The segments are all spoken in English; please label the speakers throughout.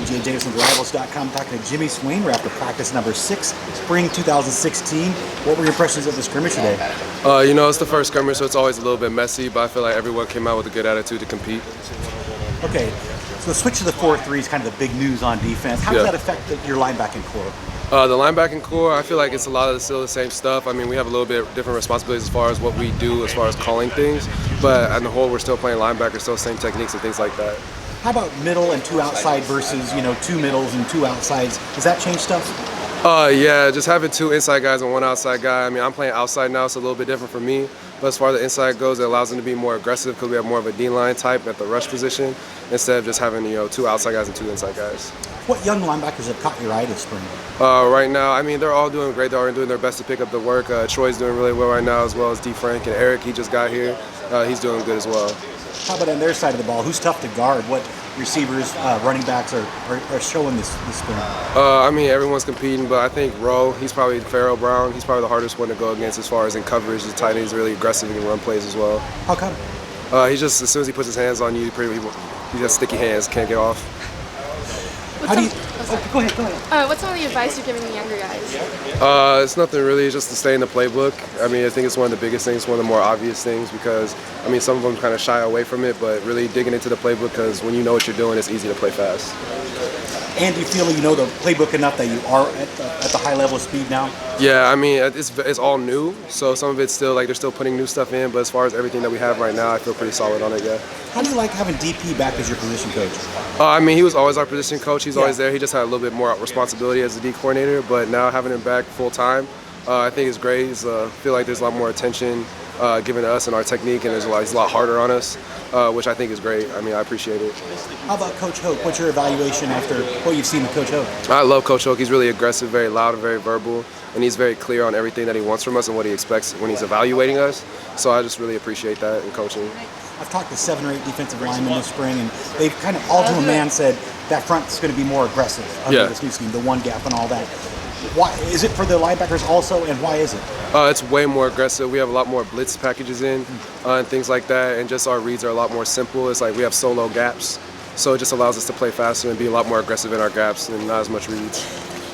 Speaker 1: PGA Jacobson, Rivals.com, talking to Jimmy Swain. We're after practice number 6, spring 2016. What were your impressions of the scrimmage today?
Speaker 2: It's the first scrimmage, so it's always a little bit messy, but I feel like everyone came out with a good attitude to compete.
Speaker 1: Okay, so the switch to the 4-3 is kind of the big news on defense. How does that affect your linebacking core?
Speaker 2: The linebacking core, I feel like it's a lot of still the same stuff. I mean, we have a little bit different responsibilities as far as what we do, as far as calling things, but on the whole, we're still playing linebacker, still same techniques and things like that.
Speaker 1: How about middle and 2 outside versus, 2 middles and 2 outsides? Does that change stuff?
Speaker 2: Yeah, just having 2 inside guys and 1 outside guy. I mean, I'm playing outside now, so a little bit different for me. But as far as the inside goes, it allows them to be more aggressive because we have more of a D-line type at the rush position instead of just having, 2 outside guys and 2 inside guys.
Speaker 1: What young linebackers have caught your eye this spring?
Speaker 2: Right now, I mean, they're all doing great. They're all doing their best to pick up the work. Troy's doing really well right now, as well as D. Frank and Eric. He just got here. He's doing good as well.
Speaker 1: How about on their side of the ball? Who's tough to guard? What receivers, running backs are showing this spring?
Speaker 2: I mean, everyone's competing, but I think Rowe, he's probably Pharaoh Brown. He's probably the hardest one to go against as far as in coverage. The tight end is really aggressive and can run plays as well.
Speaker 1: How come?
Speaker 2: He's just, as soon as he puts his hands on you, he has sticky hands, can't get off.
Speaker 1: How do you? Go ahead.
Speaker 3: What's some of the advice you're giving the younger guys?
Speaker 2: It's nothing really, it's just to stay in the playbook. I mean, I think it's one of the biggest things, one of the more obvious things because, I mean, some of them kind of shy away from it, but really digging into the playbook because when you know what you're doing, it's easy to play fast.
Speaker 1: And do you feel you know the playbook enough that you are at the high level of speed now?
Speaker 2: Yeah, I mean, it's all new, so some of it's still, they're still putting new stuff in, but as far as everything that we have right now, I feel pretty solid on it, yeah.
Speaker 1: How do you like having DP back as your position coach?
Speaker 2: I mean, he was always our position coach. He's always there. He just had a little bit more responsibility as a D coordinator, but now having him back full time, I think it's great. I feel like there's a lot more attention given to us and our technique, and he's a lot harder on us, which I think is great. I mean, I appreciate it.
Speaker 1: How about Coach Hoke? What's your evaluation after what you've seen with Coach Hoke?
Speaker 2: I love Coach Hoke. He's really aggressive, very loud, and very verbal, and he's very clear on everything that he wants from us and what he expects when he's evaluating us. So I just really appreciate that in coaching.
Speaker 1: I've talked to 7 or 8 defensive linemen this spring, and they've kind of all to a man said that front's going to be more aggressive under this new scheme, the one gap and all that. Why is it for the linebackers also, and why is it?
Speaker 2: It's way more aggressive. We have a lot more blitz packages in and things like that, and just our reads are a lot more simple. It's like we have solo gaps, so it just allows us to play faster and be a lot more aggressive in our gaps and not as much reads.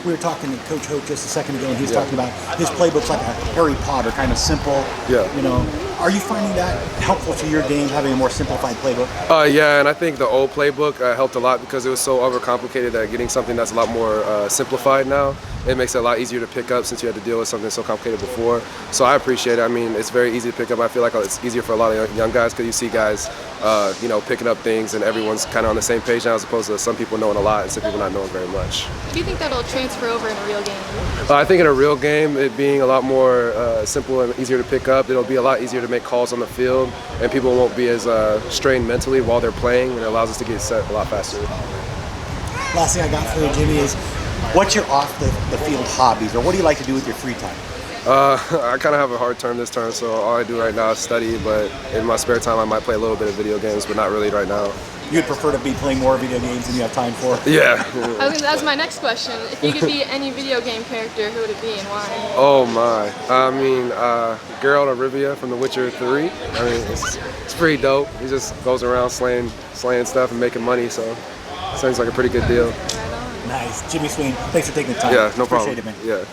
Speaker 1: We were talking to Coach Hoke just a second ago, and he was talking about his playbook's like a Harry Potter, kind of simple.
Speaker 2: Yeah.
Speaker 1: Are you finding that helpful to your game, having a more simplified playbook?
Speaker 2: Yeah, and I think the old playbook helped a lot because it was so overcomplicated that getting something that's a lot more simplified now, it makes it a lot easier to pick up since you had to deal with something so complicated before. So I appreciate it. I mean, it's very easy to pick up. I feel like it's easier for a lot of young guys because you see guys, picking up things and everyone's kind of on the same page now as opposed to some people knowing a lot and some people not knowing very much.
Speaker 3: Do you think that'll transfer over in a real game?
Speaker 2: I think in a real game, it being a lot more simple and easier to pick up, it'll be a lot easier to make calls on the field and people won't be as strained mentally while they're playing, and it allows us to get set a lot faster.
Speaker 1: Last thing I got for you, Jimmy, is what's your off the field hobbies, or what do you like to do with your free time?
Speaker 2: I kind of have a hard term this term, so all I do right now is study, but in my spare time I might play a little bit of video games, but not really right now.
Speaker 1: You'd prefer to be playing more video games than you have time for?
Speaker 2: Yeah.
Speaker 3: That's my next question. If you could be any video game character, who would it be and why?
Speaker 2: Oh my. I mean, Geralt of Rivia from The Witcher 3. I mean, it's pretty dope. He just goes around slaying stuff and making money, so seems like a pretty good deal.
Speaker 1: Nice. Jimmy Swain, thanks for taking the time.
Speaker 2: Yeah, no problem.
Speaker 1: Appreciate it, man.
Speaker 2: Yeah.